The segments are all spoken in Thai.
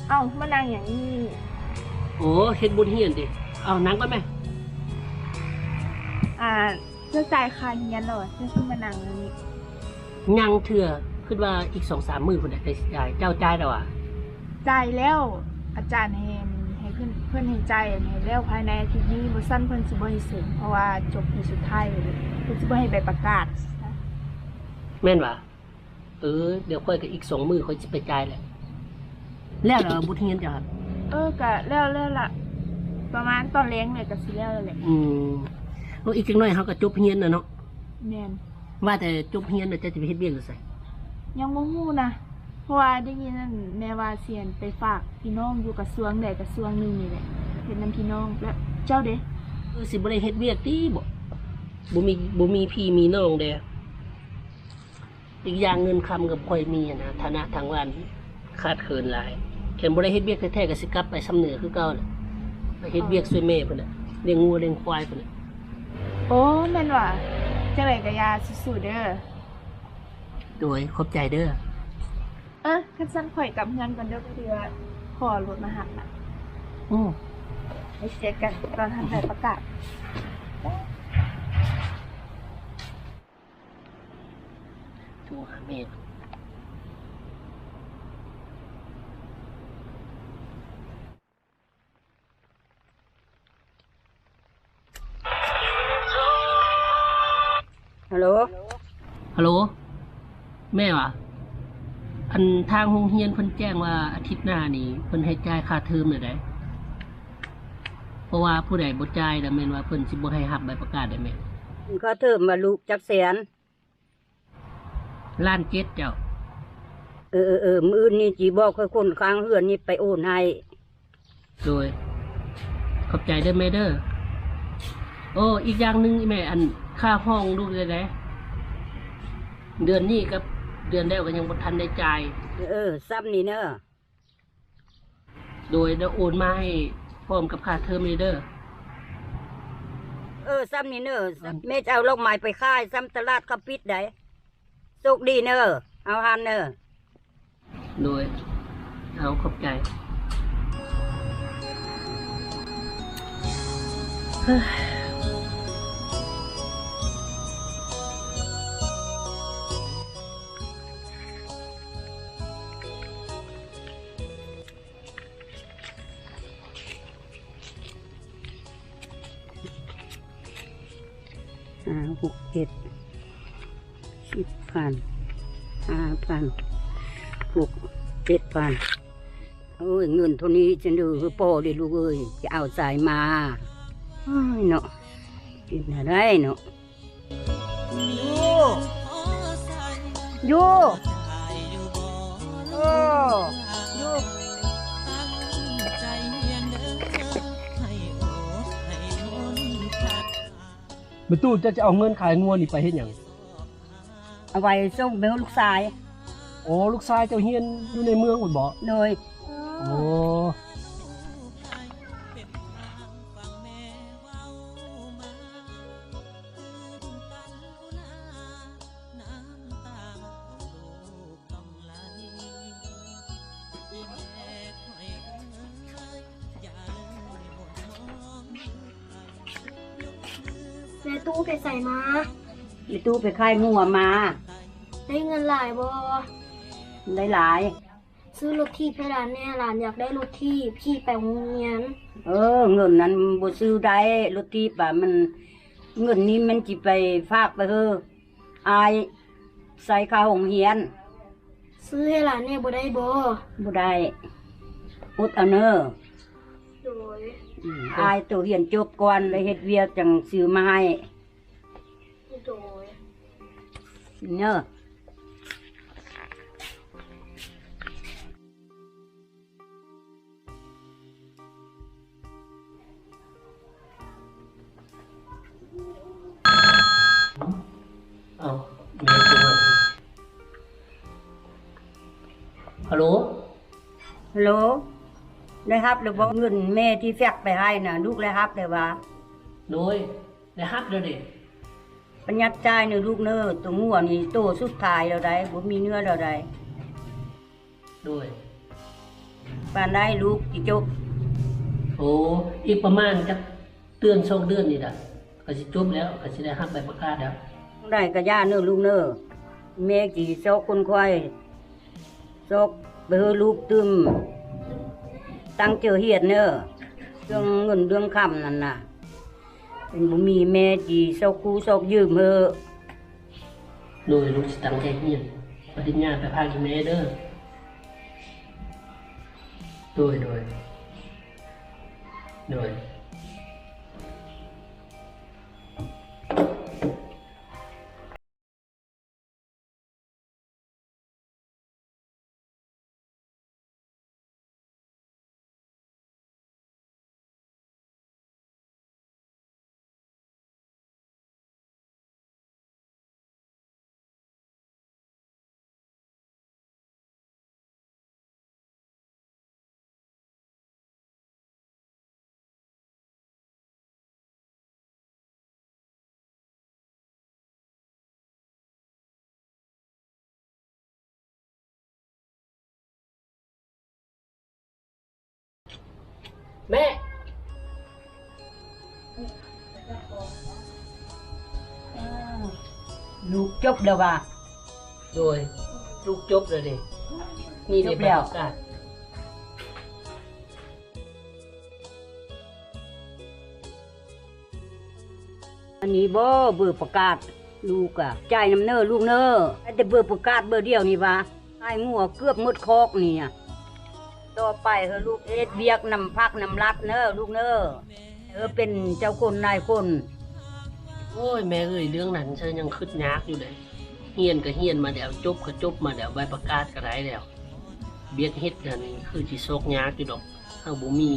เอ้ามานั่งอย่างนี้โอ้เฮ็ดบุญเฮียนดิเอานั่งก่อนไหมเจ้าจ่ายค่าเรียนแล้วเจ้าขึ้นมานั่งแล้วนี่ยังเถื่อคิดว่าอีก2-3 มื้อพุ่นน่ะได้สิจ่ายเจ้าจ่ายแล้วอ่ะจ่ายแล้วอาจารย์ให้เพิ่นให้จ่ายให้แล้วภายในอาทิตย์นี้บ่ซั่นเพิ่นสิบ่ให้เซ็นเพราะว่าจบปีสุดท้ายเลยเพิ่นสิบ่ให้ใบประกาศแม่นว่ะเดี๋ยวค่อยก็อีก2 มื้อค่อยสิไปจ่ายแหละแล้วเหรอบุญเฮียนจ้ะครับก็แล้วล่ะประมาณตอนแลงเลยก็สิแล้วแหละอีกจังหน่อยเฮาก็จบเฮียนน่ะเนาะแม่นว่าแต่จบเฮียนน่ะจะไปเฮ็ดเวียกอยู่ไสยังบ่ฮู้นะเพราะว่าได้ยินนั่นแม่ว่าเสียนไปฝากพี่น้องอยู่กระทรวงใดกระทรวงหนึงนี่แหละเฮ็ดนำพี่น้องแล้วเจ้าเด้สิบ่ได้เฮ็ดเวียกติบ่มีพี่มีน้องเด้อีกอย่างเงินคำก็บ่ค่อยมีนะฐานะทางบ้านขาดเขินหลายแค่บ่ได้เฮ็ดเวียกแท้ๆก็สิกลับไปสำเนือคือเก่าแหละไปเฮ็ดเวียกช่วยแม่พุ่นน่ะเลี้ยงงัวเลี้ยงควายพุ่นน่ะโอ้แม่นว่าจังไดก็อย่าสู้ๆเด้อโดยขอบใจเด้อคันซั่นข่อยกลับเฮือนก่อนเด้อเพื่อขอรถมาหับน่ะไปเช็คกันตอนทำใบประกาศโทรหาแม่ฮัลโหลแม่วะอันทางโรงเรียนเพิ่นแจ้งว่าอาทิตย์หน้านี่เพิ่นให้จ่ายค่าเทอมได้เพราะว่าผู้ใดบ่จ่ายแล้วแม่นว่าเพิ่นสิบ่ให้รับใบประกาศได้แม่ค่าเทอมมาลูกจักแสน1,700,000เจ้ามื้ออื่นนี่สิบอกให้คนข้างเฮือนนี่ไปโอนให้โดยขอบใจเด้อแม่เด้ออีกอย่างนึงแม่อันค่าห้องลูกได้เดือนนี้กับเดือนแล้วก็ยังบ่ทันได้จ่ายซ้ำนี่เด้อโดยได้โอนมาให้พร้อมกับค่าเทอมนี่เด้อซ้ำนี่เด้อแม่จะเอาลอกไม้ไปขายซ้ำตลาดเขาปิดได้โชคดีเด้อเอาหันเด้อโดยเอาขอบใจ6 7 10,000 5,000 6 7,000เงินเท่านี้ฉันดูคือพ่อได้ลูกจะเอาสายมาเนาะกินอะไรเนาะอยู่แม่ตู้จะเอาเงินขายงัวนี่ไปเฮ็ดหยังเอาไว้ส่งเบิ่งลูกชายลูกชายเจ้าเฮียนอยู่ในเมืองพุ่นบ่เลยแม่ตู้ไปใส่มาอีตู้ไปขายงัวมาได้เงินหลายบ่หลายซื้อรถที่ให้หลานแน่หลานอยากได้รถที่พี่ไปโรงเรียนเงินนั้นบ่ซื้อได้รถที่ป่ะมันเงินนี้มันสิไปฝากไปอายใส่ค่าโรงเรียนซื้อให้หลานแน่บ่ได้บ่ได้อุดเอาเน้อโดยอายตัวเรียนจบก่อนเลยเฮ็ดเวียกจังซื้อมาให้โดยเน้อฮัลโหลได้รับหรือบ่เงินแม่ที่แฟกไปให้น่ะลูกได้รับได้ว่าโดยได้รับเด้อเด้ปัญญาจ่ายนี่ลูกเน้อตัวงัวนี่โตสุดท้ายแล้วได้บ่มีเนื้อแล้วได้โดยไป ปานได้ลูกสิจบ โอ้อีกประมาณจักเดือน2 เดือนนี่ล่ะก็สิจบแล้วก็สิได้รับใบประกาศแล้ว ได้ก็ย่าเน้อลูกเน้อแม่กี่ซอกคนควายซอกไปเฮอลูกตึมตั้งเจอเฮียดเน้อเรื่องเงินเรื่องคำนั่นน่ะเป็นบ่มีแม่จีซอกคูซอกยืมเฮอ โดยลูกสิตั้งใจเรียนปริญญาไปภาคอีเมเด้อโดยแม่ ลูกจบแล้วว่า โดยลูกจบเลยดินี่ได้ จบ ใบ แล้ว ประกาศ อันนี้บ่เบอร์ประกาศลูกอ่ะจ่ายน้ำเน้อลูกเน้อแต่เบอร์ประกาศเบอร์เดียวนี่ว่าให้งัวเกือบหมดคอกนี่อะต่อไปเฮอลูกเอ็ดเวียกนำพักนำรัดเน้อลูกเน้อเป็นเจ้าคนนายคน โอ้ยแม่เอ้ยเรื่องนั้นฉันยังคิดยากอยู่เลยเฮียนก็เฮียนมาแล้วจบก็จบมาแล้วใบประกาศก็ได้แล้วเบียกเฮ็ดนั่นคือสิโซกยากอยู่ดอกเฮาบ่มี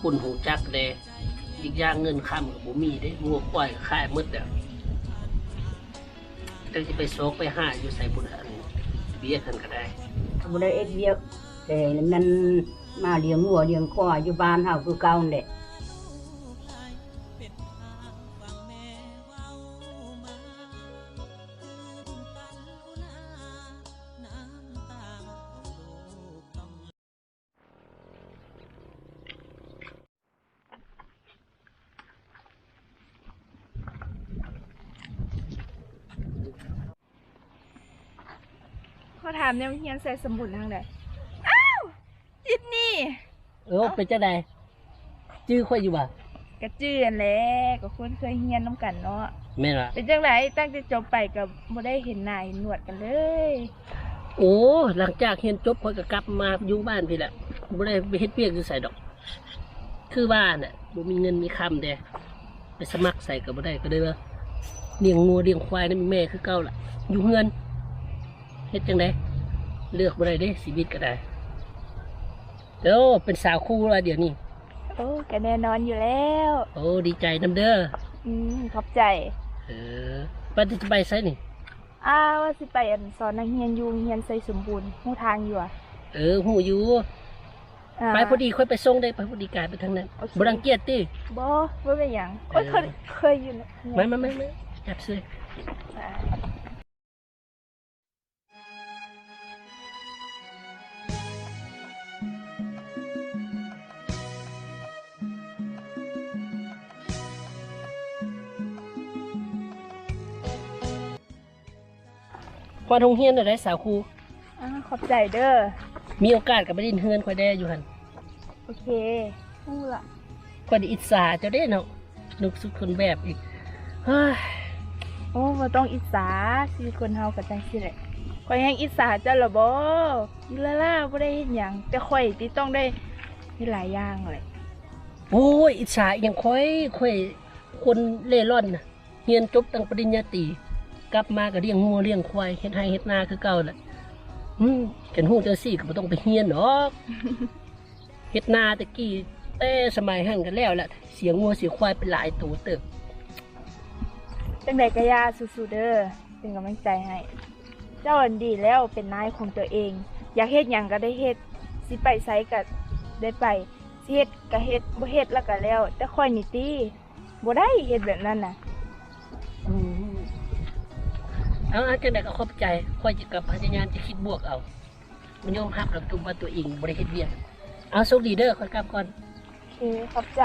คนหูจักแลอีกอย่างเงินค้ำก็บ่มีเด้งัวควายก็ขายหมดแล้วจังสิไปโซกไปหาอยู่ใส่บุญอันเบียกกันก็ได้ บ่ได้เอ็ดเวียกแต่มันมาเลี้ยงงัวเลี้ยงควายอยู่บ้านเฮาคือเก่านั่นแหละเขาถามเนี่ยเฮียนใส่สมุดทางใดอ้าวจิตนี่ เป็นจังได๋ชื่อข่อยอยู่บ่ กระจือนแหละก็คนเคยเฮียนน้ำกันเนาะ แม่นล่ะ เป็นจังไรตั้งแต่จบไปกับบ่ได้เห็นหน้าเห็นหนวดกันเลย โอ้หลังจากเรียนจบข่อยก็กลับมาอยู่บ้านพี่แหละบ่ได้ไปเฮ็ดเวียกอยู่ไสดอก คือบ้านน่ะบ่มีเงินมีคำเด้ไปสมัครใส่ก็บ่ได้ก็เลยว่าเลี้ยงงัวเลี้ยงควายนำแม่คือเก่าล่ะอยู่เฮือนเฮ็ดจังได๋เลือกบ่ได้เด้ชีวิตก็ได้เด้อเป็นสาวคู่แล้วเดี๋ยวนี้ โอ้ก็แน่นอนอยู่แล้ว โอ้ดีใจนำเด้อ ขอบใจ เออไปจะไปไสนี่ ว่าสิไปอันสอนนักเรียนอยู่เรียนใส่สมบูรณ์หูทางอยู่อ่ะ ฮู้อยู่ไปพอดีค่อยไปส่งได้ไปพอดีกายไปทางนั้นบ่รังเกียจติ บ่เป็นหยังโอ้ยเคยอยู่นะ ไม่จับซื้อ พอทงเฮียนได้สาวครู ขอบใจเด้อ มีโอกาสกับไปดินเฮือนค่อยได้อยู่หัน โอเคพูดละ ค่อยได้อิจฉาเจ้าได้เนาะนุกสุดคนแบบอีกเฮ้ย โอ้บ่ต้องอิจฉาชีวิตคนเฮาก็จังซี่แหละข่อยแฮงอิจฉาเจ้าละบ่อยู่ล่ะบ่ได้เฮ็ดหยังแต่ข่อยที่ต้องได้เฮ็ดหลายอย่างเลย โอ้ยอิจฉาอหย่างค่อยคนเล่ร่อนน่ะเรียนจบตั้งปริญญาตรีกลับมาก็เลี้ยงงัวเลี้ยงควายเฮ็ดไร่เฮ็ดนาคือเก่าแหละกันฮู้จังซี่ก็บ่ต้องไปเรียนดอก เฮ็ดนาตะกี้แต่สมัยหั่นกันแล้วแหละเสียงงัวเสียงควายเป็นหลายตัวเติบ จังใดก็อย่าสู้ๆเด้อเป็นกำลังใจให้ เจ้าอันดีแล้วเป็นนายของตัวเอง อยากเฮ็ดหยังก็ได้เฮ็ดสิไปไสก็ได้ไปสิเฮ็ดก็เฮ็ดบ่เฮ็ดแล้วก็แล้ว แต่ข่อยนี่ติบ่ได้เฮ็ดแบบนั้นน่ะ เอาจังได๋ก็ขอบใจค่อยจะกลับพยายามจะคิดบวกเอามันยอมรับแล้วตัวว่าตัวเองบ่ได้เฮ็ดเวียก เอาโชคดีเด้อค่อยกลับก่อน โอเคขอบใจ